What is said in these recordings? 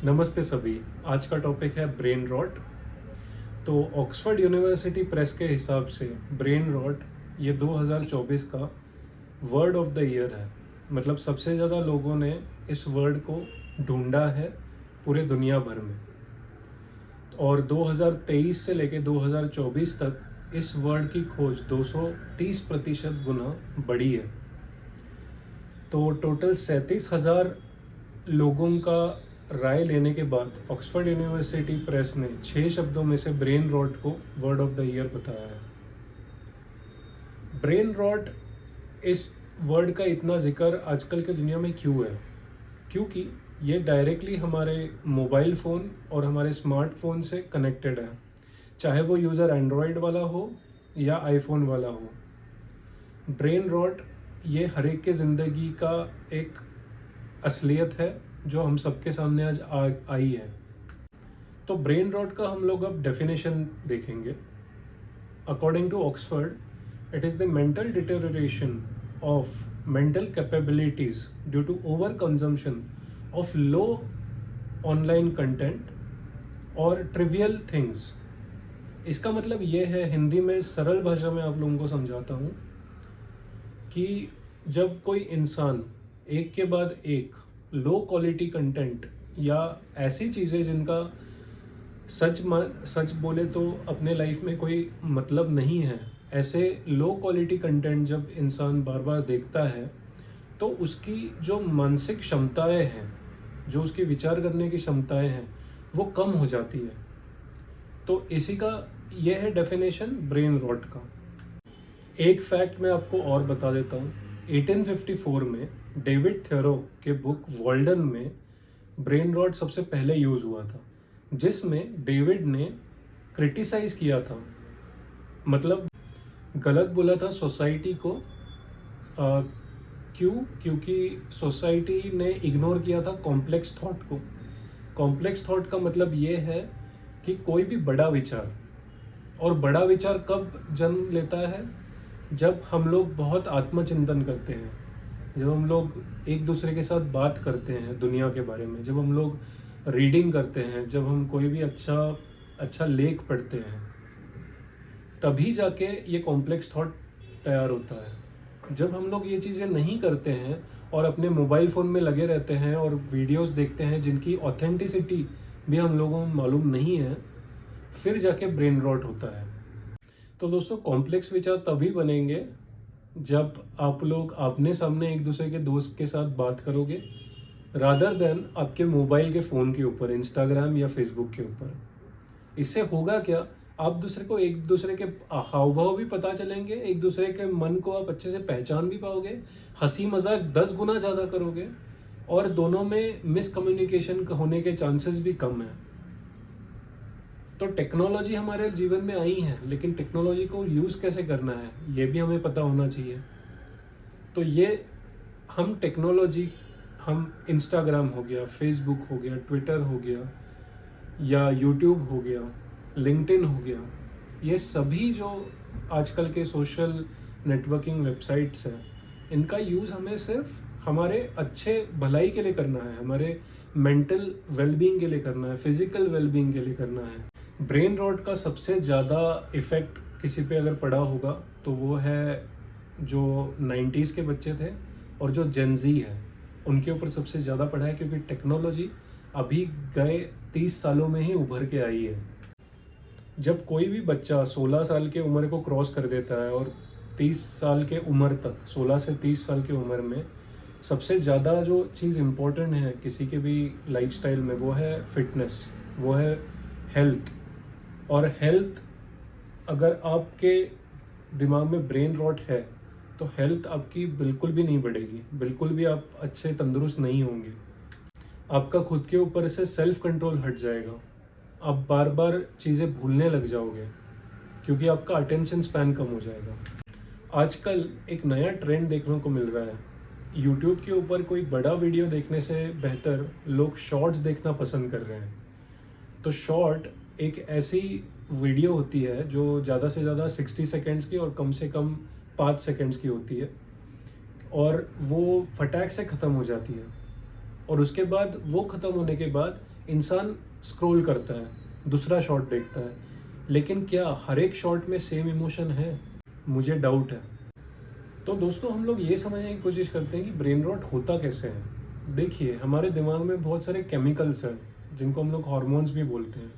नमस्ते सभी। आज का टॉपिक है ब्रेन रॉट। तो ऑक्सफोर्ड यूनिवर्सिटी प्रेस के हिसाब से ब्रेन रॉट ये 2024 का वर्ड ऑफ द ईयर है। मतलब सबसे ज़्यादा लोगों ने इस वर्ड को ढूंढा है पूरे दुनिया भर में, और 2023 से लेकर 2024 तक इस वर्ड की खोज 230% गुना बढ़ी है। तो टोटल 37,000 लोगों का राय लेने के बाद ऑक्सफोर्ड यूनिवर्सिटी प्रेस ने 6 शब्दों में से ब्रेन रॉट को वर्ड ऑफ द ईयर बताया है। ब्रेन रॉट, इस वर्ड का इतना जिक्र आजकल के दुनिया में क्यों है? क्योंकि ये डायरेक्टली हमारे मोबाइल फ़ोन और हमारे स्मार्टफोन से कनेक्टेड है, चाहे वो यूज़र एंड्रॉयड वाला हो या आईफोन वाला हो। ब्रेन रॉट ये हर एक के ज़िंदगी का एक असलियत है जो हम सबके सामने आज आई है। तो ब्रेन रॉट का हम लोग अब डेफिनेशन देखेंगे। According to Oxford, it is the mental deterioration of mental capabilities due to over consumption of low online content और ट्रिवियल थिंग्स। इसका मतलब ये है, हिंदी में सरल भाषा में आप लोगों को समझाता हूँ कि जब कोई इंसान एक के बाद एक लो क्वालिटी कंटेंट या ऐसी चीज़ें जिनका सच बोले तो अपने लाइफ में कोई मतलब नहीं है, ऐसे लो क्वालिटी कंटेंट जब इंसान बार बार देखता है तो उसकी जो मानसिक क्षमताएं हैं, जो उसकी विचार करने की क्षमताएं हैं, वो कम हो जाती है। तो इसी का यह है डेफिनेशन ब्रेन रॉट का। एक फैक्ट मैं आपको और बता देता हूँ। 1854 में डेविड थेरो के बुक वॉल्डन में ब्रेन रॉट सबसे पहले यूज़ हुआ था, जिसमें डेविड ने क्रिटिसाइज़ किया था, मतलब गलत बोला था सोसाइटी को। क्योंकि सोसाइटी ने इग्नोर किया था कॉम्प्लेक्स थॉट को। कॉम्प्लेक्स थॉट का मतलब ये है कि कोई भी बड़ा विचार, और बड़ा विचार कब जन्म लेता है? जब हम लोग बहुत आत्मचिंतन करते हैं, जब हम लोग एक दूसरे के साथ बात करते हैं दुनिया के बारे में, जब हम लोग रीडिंग करते हैं, जब हम कोई भी अच्छा लेख पढ़ते हैं, तभी जाके ये कॉम्प्लेक्स थॉट तैयार होता है। जब हम लोग ये चीज़ें नहीं करते हैं और अपने मोबाइल फ़ोन में लगे रहते हैं और वीडियोस देखते हैं जिनकी ऑथेंटिसिटी भी हम लोगों को मालूम नहीं है, फिर जाके ब्रेन रॉट होता है। तो दोस्तों, कॉम्प्लेक्स विचार तभी बनेंगे जब आप लोग आमने सामने एक दूसरे के दोस्त के साथ बात करोगे, रादर देन आपके मोबाइल के फ़ोन के ऊपर, इंस्टाग्राम या फेसबुक के ऊपर। इससे होगा क्या? आप एक दूसरे के हाव भाव भी पता चलेंगे, एक दूसरे के मन को आप अच्छे से पहचान भी पाओगे, हंसी मजाक 10 गुना ज़्यादा करोगे, और दोनों में मिसकम्युनिकेशन होने के चांसेस भी कम है। तो टेक्नोलॉजी हमारे जीवन में आई है, लेकिन टेक्नोलॉजी को यूज़ कैसे करना है ये भी हमें पता होना चाहिए। तो ये हम इंस्टाग्राम हो गया, फेसबुक हो गया, ट्विटर हो गया, या यूट्यूब हो गया, लिंक्डइन हो गया, ये सभी जो आजकल के सोशल नेटवर्किंग वेबसाइट्स हैं, इनका यूज़ हमें सिर्फ हमारे अच्छे भलाई के लिए करना है, हमारे मेंटल वेलबींग के लिए करना है, फिजिकल वेलबींग के लिए करना है। ब्रेन रॉट का सबसे ज़्यादा इफ़ेक्ट किसी पे अगर पड़ा होगा तो वो है जो 90s के बच्चे थे और जो जेनजी है, उनके ऊपर सबसे ज़्यादा पड़ा है, क्योंकि टेक्नोलॉजी अभी गए 30 सालों में ही उभर के आई है। जब कोई भी बच्चा 16 साल के उम्र को क्रॉस कर देता है और 30 साल के उम्र तक, 16 से 30 साल की उम्र में सबसे ज़्यादा जो चीज़ इम्पोर्टेंट है किसी के भी लाइफस्टाइल में, वो है फिटनेस, वो है हेल्थ। और हेल्थ, अगर आपके दिमाग में ब्रेन रॉट है तो हेल्थ आपकी बिल्कुल भी नहीं बढ़ेगी, बिल्कुल भी आप अच्छे तंदुरुस्त नहीं होंगे। आपका खुद के ऊपर से सेल्फ कंट्रोल हट जाएगा, आप बार बार चीज़ें भूलने लग जाओगे, क्योंकि आपका अटेंशन स्पैन कम हो जाएगा। आजकल एक नया ट्रेंड देखने को मिल रहा है। यूट्यूब के ऊपर कोई बड़ा वीडियो देखने से बेहतर लोग शॉर्ट्स देखना पसंद कर रहे हैं। तो शॉर्ट एक ऐसी वीडियो होती है जो ज़्यादा से ज़्यादा 60 सेकेंड्स की और कम से कम 5 सेकेंड्स की होती है, और वो फटाक से ख़त्म हो जाती है। और उसके बाद वो ख़त्म होने के बाद इंसान स्क्रॉल करता है, दूसरा शॉट देखता है। लेकिन क्या हर एक शॉट में सेम इमोशन है? मुझे डाउट है। तो दोस्तों, हम लोग ये समझने की कोशिश करते हैं कि ब्रेन रॉट होता कैसे है। देखिए, हमारे दिमाग में बहुत सारे केमिकल्स हैं जिनको हम लोग हार्मोन्स भी बोलते हैं।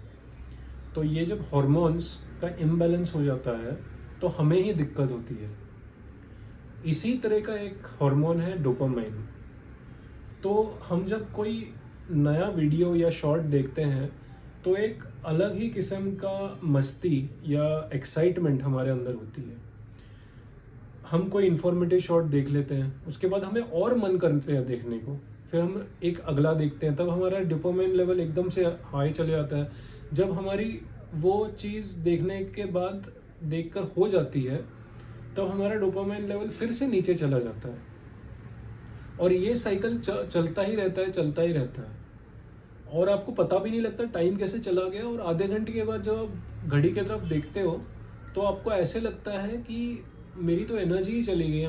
तो ये जब हार्मोन्स का इम्बैलेंस हो जाता है तो हमें ही दिक्कत होती है। इसी तरह का एक हार्मोन है डोपामाइन। तो हम जब कोई नया वीडियो या शॉर्ट देखते हैं तो एक अलग ही किस्म का मस्ती या एक्साइटमेंट हमारे अंदर होती है। हम कोई इन्फॉर्मेटिव शॉर्ट देख लेते हैं, उसके बाद हमें और मन करते हैं देखने को, फिर हम एक अगला देखते हैं, तब हमारा डोपामाइन लेवल एकदम से हाई चले जाता है। जब हमारी वो चीज़ देखने के बाद देखकर हो जाती है तब हमारा डोपामाइन लेवल फिर से नीचे चला जाता है और ये साइकिल चलता ही रहता है, चलता ही रहता है और आपको पता भी नहीं लगता टाइम कैसे चला गया। और आधे घंटे के बाद जब आप घड़ी की तरफ देखते हो तो आपको ऐसे लगता है कि मेरी तो एनर्जी ही चली गई।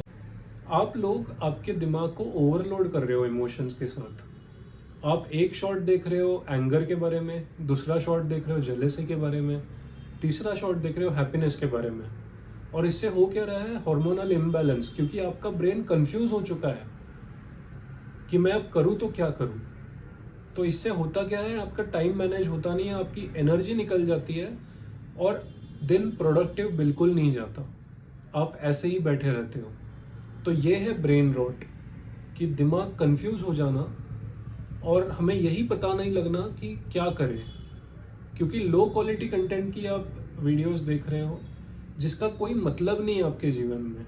आप लोग आपके दिमाग को ओवरलोड कर रहे हो इमोशंस के साथ। आप एक शॉट देख रहे हो एंगर के बारे में, दूसरा शॉट देख रहे हो जेलेसी के बारे में, तीसरा शॉट देख रहे हो हैप्पीनेस के बारे में। और इससे हो क्या रहा है? हार्मोनल इम्बैलेंस, क्योंकि आपका ब्रेन कंफ्यूज हो चुका है कि मैं अब करूँ तो क्या करूँ। तो इससे होता क्या है? आपका टाइम मैनेज होता नहीं है, आपकी एनर्जी निकल जाती है और दिन प्रोडक्टिव बिल्कुल नहीं जाता, आप ऐसे ही बैठे रहते हो। तो ये है ब्रेन रॉट, कि दिमाग कंफ्यूज हो जाना और हमें यही पता नहीं लगना कि क्या करें, क्योंकि लो क्वालिटी कंटेंट की आप वीडियोस देख रहे हो जिसका कोई मतलब नहीं है आपके जीवन में,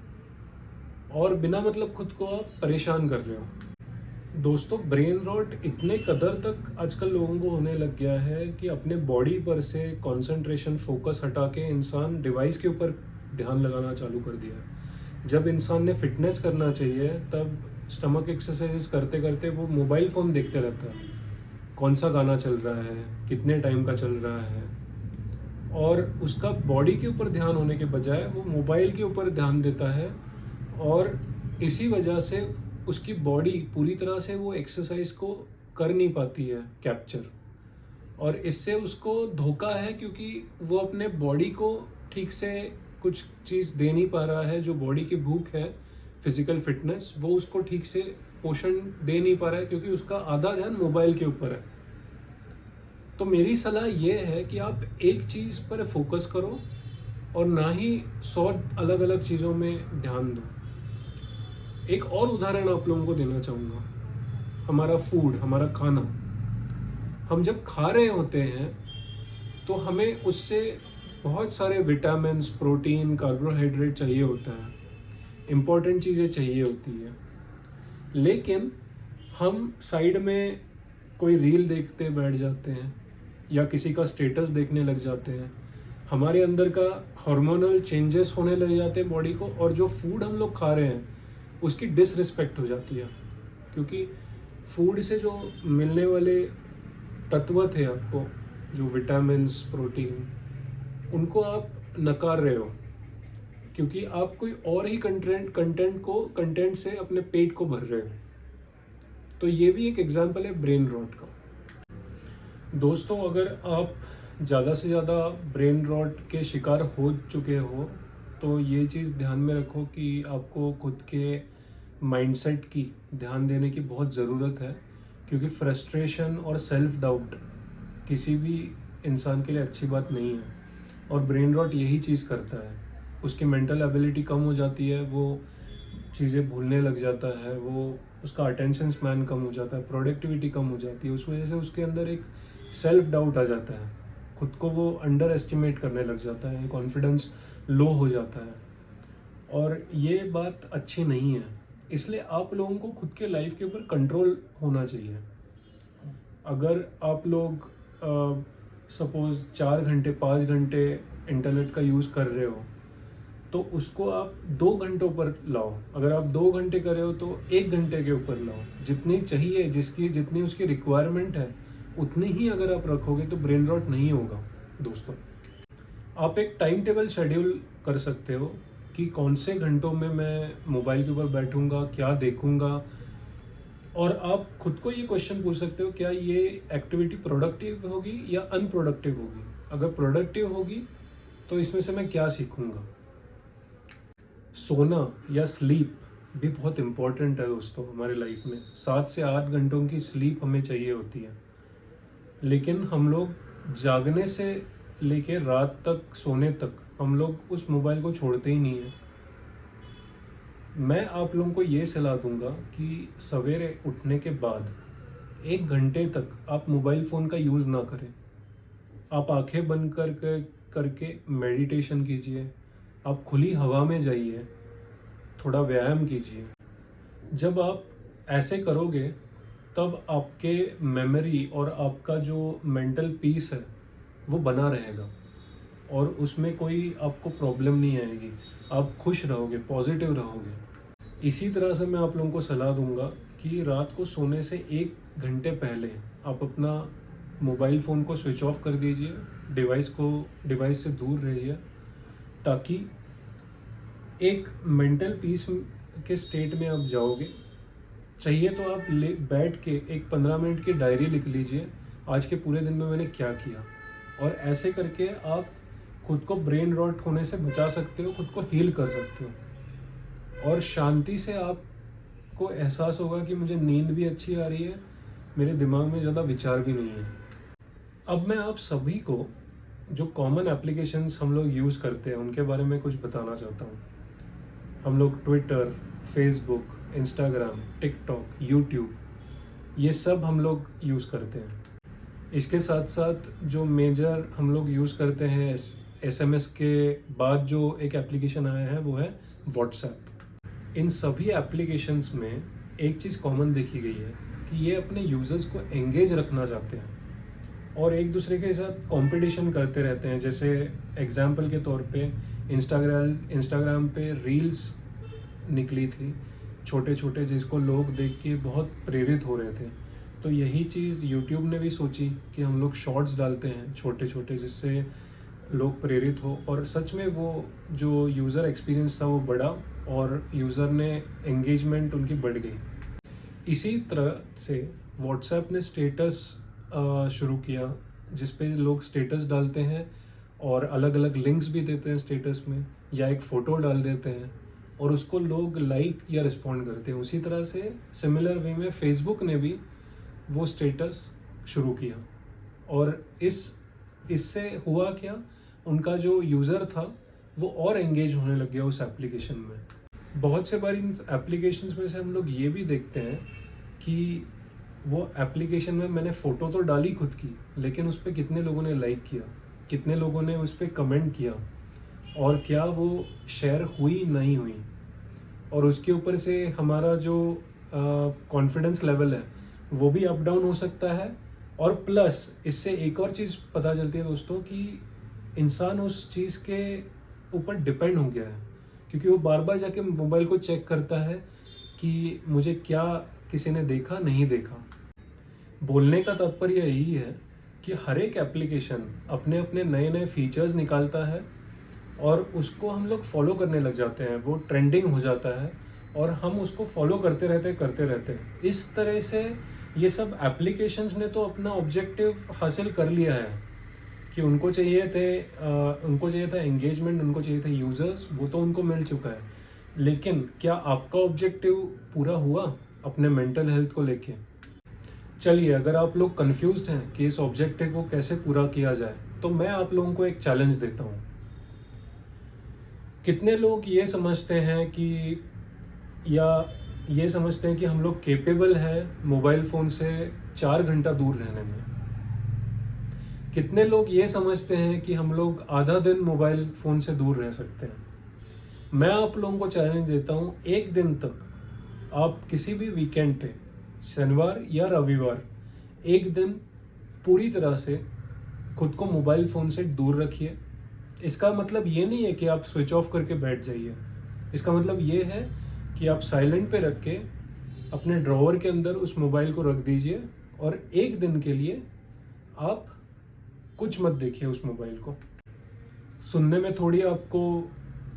और बिना मतलब खुद को आप परेशान कर रहे हो। दोस्तों, ब्रेन रॉट इतने कदर तक आजकल लोगों को होने लग गया है कि अपने बॉडी पर से कंसंट्रेशन, फोकस हटा के इंसान डिवाइस के ऊपर ध्यान लगाना चालू कर दिया है। जब इंसान ने फिटनेस करना चाहिए तब स्टमक एक्सरसाइज करते करते वो मोबाइल फ़ोन देखते रहता है, कौन सा गाना चल रहा है, कितने टाइम का चल रहा है, और उसका बॉडी के ऊपर ध्यान होने के बजाय वो मोबाइल के ऊपर ध्यान देता है। और इसी वजह से उसकी बॉडी पूरी तरह से वो एक्सरसाइज को कर नहीं पाती है कैप्चर, और इससे उसको धोखा है क्योंकि वो अपने बॉडी को ठीक से कुछ चीज़ दे नहीं पा रहा है। जो बॉडी की भूख है, फिजिकल फिटनेस, वो उसको ठीक से पोषण दे नहीं पा रहा है क्योंकि उसका आधा ध्यान मोबाइल के ऊपर है। तो मेरी सलाह ये है कि आप एक चीज़ पर फोकस करो और ना ही 100 अलग अलग चीज़ों में ध्यान दो। एक और उदाहरण आप लोगों को देना चाहूँगा। हमारा फूड, हमारा खाना, हम जब खा रहे होते हैं तो हमें उससे बहुत सारे विटामिन्स, प्रोटीन, कार्बोहाइड्रेट चाहिए होता है, इम्पॉर्टेंट चीज़ें चाहिए होती है। लेकिन हम साइड में कोई रील देखते बैठ जाते हैं या किसी का स्टेटस देखने लग जाते हैं, हमारे अंदर का हार्मोनल चेंजेस होने लग जाते हैं बॉडी को, और जो फूड हम लोग खा रहे हैं उसकी डिसरिस्पेक्ट हो जाती है। क्योंकि फूड से जो मिलने वाले तत्व थे आपको, जो विटामिन्स, प्रोटीन, उनको आप नकार रहे हो क्योंकि आप कोई और ही कंटेंट से अपने पेट को भर रहे हो। तो ये भी एक एग्जाम्पल है ब्रेन रॉट का। दोस्तों, अगर आप ज़्यादा से ज़्यादा ब्रेन रॉट के शिकार हो चुके हो तो ये चीज़ ध्यान में रखो कि आपको खुद के माइंडसेट की ध्यान देने की बहुत ज़रूरत है, क्योंकि फ्रस्ट्रेशन और सेल्फ डाउट किसी भी इंसान के लिए अच्छी बात नहीं है। और ब्रेन रॉट यही चीज़ करता है, उसकी मेंटल एबिलिटी कम हो जाती है, वो चीज़ें भूलने लग जाता है, वो उसका अटेंशन स्पैन कम हो जाता है, प्रोडक्टिविटी कम हो जाती है। उस वजह से उसके अंदर एक सेल्फ डाउट आ जाता है, खुद को वो अंडर एस्टिमेट करने लग जाता है, कॉन्फिडेंस लो हो जाता है, और ये बात अच्छी नहीं है। इसलिए आप लोगों को खुद के लाइफ के ऊपर कंट्रोल होना चाहिए। अगर आप लोग सपोज़ 4 घंटे 5 घंटे इंटरनेट का यूज़ कर रहे हो तो उसको आप 2 घंटों पर लाओ। अगर आप 2 घंटे कर रहे हो तो 1 घंटे के ऊपर लाओ। जितनी चाहिए, जितनी उसकी रिक्वायरमेंट है उतनी ही अगर आप रखोगे तो ब्रेन रॉट नहीं होगा। दोस्तों, आप एक टाइम टेबल शेड्यूल कर सकते हो कि कौन से घंटों में मैं मोबाइल के ऊपर बैठूंगा, क्या देखूंगा, और आप खुद को ये क्वेश्चन पूछ सकते हो, क्या ये एक्टिविटी प्रोडक्टिव होगी या अनप्रोडक्टिव होगी। अगर प्रोडक्टिव होगी तो इसमें से मैं क्या सीखूंगा। सोना या स्लीप भी बहुत इम्पोर्टेंट है दोस्तों हमारे लाइफ में। 7 से 8 घंटों की स्लीप हमें चाहिए होती है, लेकिन हम लोग जागने से लेके रात तक सोने तक हम लोग उस मोबाइल को छोड़ते ही नहीं है। मैं आप लोगों को ये सलाह दूंगा कि सवेरे उठने के बाद 1 घंटे तक आप मोबाइल फ़ोन का यूज़ ना करें। आप आंखें बंद करके मेडिटेशन कीजिए, आप खुली हवा में जाइए, थोड़ा व्यायाम कीजिए। जब आप ऐसे करोगे तब आपके मेमोरी और आपका जो मेंटल पीस है वो बना रहेगा और उसमें कोई आपको प्रॉब्लम नहीं आएगी। आप खुश रहोगे, पॉजिटिव रहोगे। इसी तरह से मैं आप लोगों को सलाह दूंगा कि रात को सोने से 1 घंटे पहले आप अपना मोबाइल फ़ोन को स्विच ऑफ कर दीजिए, डिवाइस से दूर रहिए, ताकि एक मेंटल पीस के स्टेट में आप जाओगे। चाहिए तो आप बैठ के एक 15 मिनट की डायरी लिख लीजिए, आज के पूरे दिन में मैंने क्या किया। और ऐसे करके आप खुद को ब्रेन रॉट होने से बचा सकते हो, खुद को हील कर सकते हो और शांति से आपको एहसास होगा कि मुझे नींद भी अच्छी आ रही है, मेरे दिमाग में ज़्यादा विचार भी नहीं है। अब मैं आप सभी को जो कॉमन एप्लीकेशंस हम लोग यूज़ करते हैं उनके बारे में कुछ बताना चाहता हूँ। हम लोग Twitter, Facebook, Instagram, TikTok, YouTube, ये सब हम लोग यूज़ करते हैं। इसके साथ साथ जो मेजर हम लोग यूज़ करते हैं SMS के बाद जो एक एप्लीकेशन आया है वो है व्हाट्सएप। इन सभी एप्लीकेशंस में एक चीज़ कॉमन देखी गई है कि ये अपने यूज़र्स को एंगेज रखना चाहते हैं और एक दूसरे के साथ कंपटीशन करते रहते हैं। जैसे एग्जाम्पल के तौर पे इंस्टाग्राम पे रील्स निकली थी छोटे छोटे, जिसको लोग देख के बहुत प्रेरित हो रहे थे। तो यही चीज़ यूट्यूब ने भी सोची कि हम लोग शॉर्ट्स डालते हैं छोटे छोटे, जिससे लोग प्रेरित हो। और सच में वो जो यूज़र एक्सपीरियंस था वो बढ़ा और यूज़र ने एंगेजमेंट उनकी बढ़ गई। इसी तरह से व्हाट्सएप ने स्टेटस शुरू किया, जिस पे लोग स्टेटस डालते हैं और अलग अलग लिंक्स भी देते हैं स्टेटस में, या एक फ़ोटो डाल देते हैं और उसको लोग लाइक या रिस्पॉन्ड करते हैं। उसी तरह से सिमिलर वे में फेसबुक ने भी वो स्टेटस शुरू किया और इससे हुआ क्या, उनका जो यूज़र था वो और एंगेज होने लग गया उस एप्लीकेशन में। बहुत से बार इन एप्लीकेशंस में से हम लोग ये भी देखते हैं कि वो एप्लीकेशन में मैंने फ़ोटो तो डाली खुद की, लेकिन उस पर कितने लोगों ने लाइक किया, कितने लोगों ने उस पर कमेंट किया और क्या वो शेयर हुई नहीं हुई। और उसके ऊपर से हमारा जो कॉन्फिडेंस लेवल है वो भी अप डाउन हो सकता है। और प्लस इससे एक और चीज़ पता चलती है दोस्तों कि इंसान उस चीज़ के ऊपर डिपेंड हो गया है, क्योंकि वो बार बार जाके मोबाइल को चेक करता है कि मुझे क्या किसी ने देखा नहीं देखा। बोलने का तात्पर्य यही है कि हर एक एप्लीकेशन अपने अपने नए नए फीचर्स निकालता है और उसको हम लोग फॉलो करने लग जाते हैं, वो ट्रेंडिंग हो जाता है और हम उसको फॉलो करते रहते हैं। इस तरह से ये सब एप्लीकेशंस ने तो अपना ऑब्जेक्टिव हासिल कर लिया है कि उनको चाहिए था एंगेजमेंट, उनको चाहिए थे यूज़र्स, वो तो उनको मिल चुका है। लेकिन क्या आपका ऑब्जेक्टिव पूरा हुआ अपने मेंटल हेल्थ को लेके? चलिए, अगर आप लोग कंफ्यूज्ड हैं कि इस ऑब्जेक्टिव को कैसे पूरा किया जाए, तो मैं आप लोगों को एक चैलेंज देता हूँ। कितने लोग ये समझते हैं कि हम लोग केपेबल हैं मोबाइल फ़ोन से 4 घंटा दूर रहने में? कितने लोग ये समझते हैं कि हम लोग आधा दिन मोबाइल फ़ोन से दूर रह सकते हैं? मैं आप लोगों को चैलेंज देता हूँ, एक दिन तक आप किसी भी वीकेंड पे, शनिवार या रविवार, एक दिन पूरी तरह से खुद को मोबाइल फ़ोन से दूर रखिए। इसका मतलब ये नहीं है कि आप स्विच ऑफ करके बैठ जाइए। इसका मतलब ये है कि आप साइलेंट पे रख के अपने ड्रॉवर के अंदर उस मोबाइल को रख दीजिए और एक दिन के लिए आप कुछ मत देखिए उस मोबाइल को। सुनने में थोड़ी आपको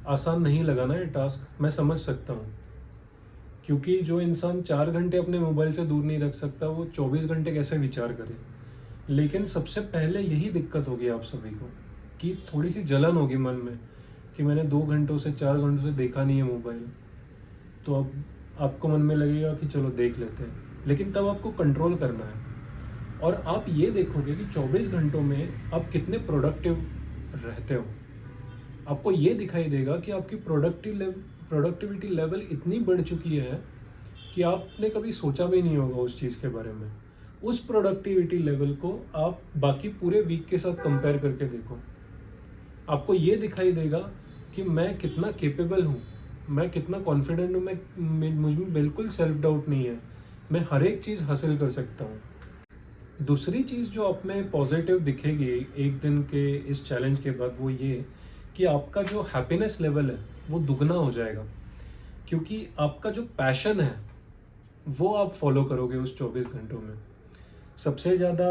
आसान नहीं लगा ना ये टास्क, मैं समझ सकता हूँ, क्योंकि जो इंसान 4 घंटे अपने मोबाइल से दूर नहीं रख सकता वो 24 घंटे कैसे विचार करे। लेकिन सबसे पहले यही दिक्कत होगी आप सभी को कि थोड़ी सी जलन होगी मन में कि मैंने 2 घंटों से 4 घंटों से देखा नहीं है मोबाइल। तो अब आपको मन में लगेगा कि चलो देख लेते हैं, लेकिन तब आपको कंट्रोल करना है। और आप ये देखोगे कि 24 घंटों में आप कितने प्रोडक्टिव रहते हो। आपको ये दिखाई देगा कि आपकी प्रोडक्टिविटी लेवल इतनी बढ़ चुकी है कि आपने कभी सोचा भी नहीं होगा उस चीज़ के बारे में। उस प्रोडक्टिविटी लेवल को आप बाकी पूरे वीक के साथ कंपेयर करके देखो। आपको ये दिखाई देगा कि मैं कितना केपेबल हूँ, मैं कितना कॉन्फिडेंट हूँ, मुझ में बिल्कुल सेल्फ डाउट नहीं है, मैं हर एक चीज़ हासिल कर सकता हूँ। दूसरी चीज़ जो आप में पॉजिटिव दिखेगी एक दिन के इस चैलेंज के बाद वो ये कि आपका जो हैप्पीनेस लेवल है वो दुगना हो जाएगा, क्योंकि आपका जो पैशन है वो आप फॉलो करोगे उस 24 घंटों में। सबसे ज़्यादा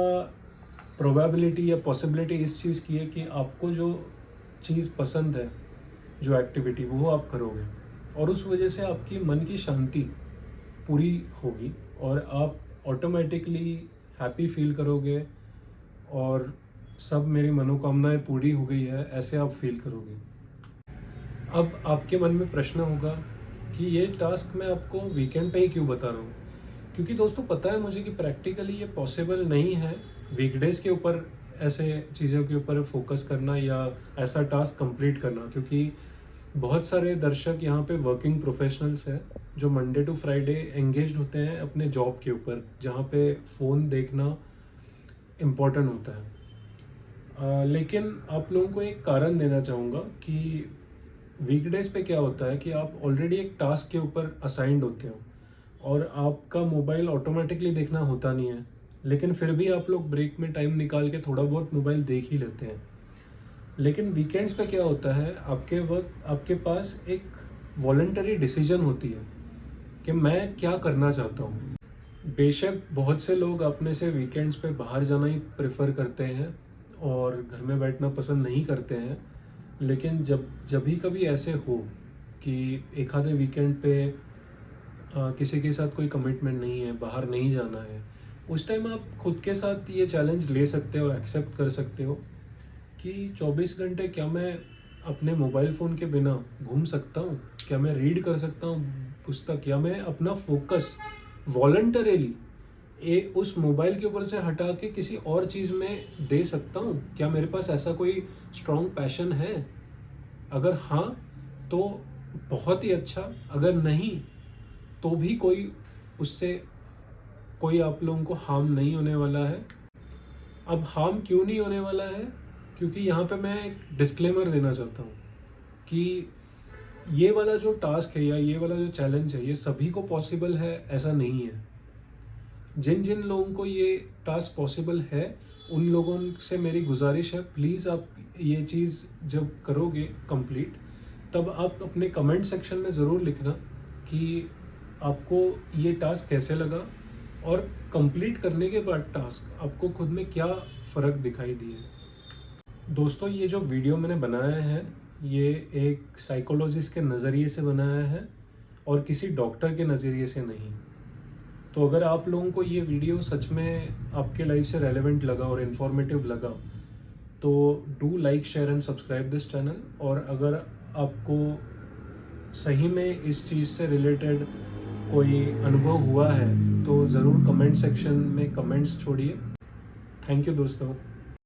प्रोबेबिलिटी या पॉसिबिलिटी इस चीज़ की है कि आपको जो चीज़ पसंद है, जो एक्टिविटी, वो आप करोगे और उस वजह से आपकी मन की शांति पूरी होगी और आप ऑटोमेटिकली हैप्पी फील करोगे और सब मेरी मनोकामनाएं पूरी हो गई है ऐसे आप फील करोगे। अब आपके मन में प्रश्न होगा कि ये टास्क मैं आपको वीकेंड पे ही क्यों बता रहा हूँ, क्योंकि दोस्तों पता है मुझे कि प्रैक्टिकली ये पॉसिबल नहीं है वीकडेज़ के ऊपर ऐसे चीज़ों के ऊपर फोकस करना या ऐसा टास्क कंप्लीट करना, क्योंकि बहुत सारे दर्शक यहाँ पे वर्किंग प्रोफेशनल्स हैं जो मंडे टू फ्राइडे एंगेज्ड होते हैं अपने जॉब के ऊपर, जहाँ पे फ़ोन देखना इम्पॉर्टेंट होता है। लेकिन आप लोगों को एक कारण देना चाहूँगा कि वीकडेज़ पे क्या होता है कि आप ऑलरेडी एक टास्क के ऊपर असाइंड होते हो और आपका मोबाइल ऑटोमेटिकली देखना होता नहीं है, लेकिन फिर भी आप लोग ब्रेक में टाइम निकाल के थोड़ा बहुत मोबाइल देख ही लेते हैं। लेकिन वीकेंड्स पे क्या होता है, आपके पास एक वॉलंटरी डिसीजन होती है कि मैं क्या करना चाहता हूँ। बेशक बहुत से लोग अपने से वीकेंड्स पे बाहर जाना ही प्रेफर करते हैं और घर में बैठना पसंद नहीं करते हैं, लेकिन जब भी कभी ऐसे हो कि एक आधे वीकेंड पे किसी के साथ कोई कमिटमेंट नहीं है, बाहर नहीं जाना है, उस टाइम आप खुद के साथ ये चैलेंज ले सकते हो, एक्सेप्ट कर सकते हो कि 24 घंटे क्या मैं अपने मोबाइल फ़ोन के बिना घूम सकता हूँ, क्या मैं रीड कर सकता हूँ पुस्तक, या मैं अपना फोकस वॉलंटरीली उस मोबाइल के ऊपर से हटा के किसी और चीज़ में दे सकता हूँ। क्या मेरे पास ऐसा कोई स्ट्रॉन्ग पैशन है? अगर हाँ तो बहुत ही अच्छा, अगर नहीं तो भी उससे कोई आप लोगों को हार्म नहीं होने वाला है। अब हार्म क्यों नहीं होने वाला है, क्योंकि यहाँ पे मैं एक डिस्क्लेमर देना चाहता हूँ कि ये वाला जो टास्क है या ये वाला जो चैलेंज है ये सभी को पॉसिबल है ऐसा नहीं है। जिन जिन लोगों को ये टास्क पॉसिबल है उन लोगों से मेरी गुजारिश है, प्लीज़ आप ये चीज़ जब करोगे कंप्लीट तब आप अपने कमेंट सेक्शन में ज़रूर लिखना कि आपको ये टास्क कैसे लगा और कंप्लीट करने के बाद टास्क आपको खुद में क्या फ़र्क दिखाई दिए। दोस्तों ये जो वीडियो मैंने बनाया है ये एक साइकोलॉजिस्ट के नज़रिए से बनाया है और किसी डॉक्टर के नज़रिए से नहीं। तो अगर आप लोगों को ये वीडियो सच में आपके लाइफ से रेलेवेंट लगा और इन्फॉर्मेटिव लगा तो do like, share and subscribe this channel. और अगर आपको सही में इस चीज़ से रिलेटेड कोई अनुभव हुआ है तो ज़रूर कमेंट सेक्शन में कमेंट्स छोड़िए। थैंक यू दोस्तों।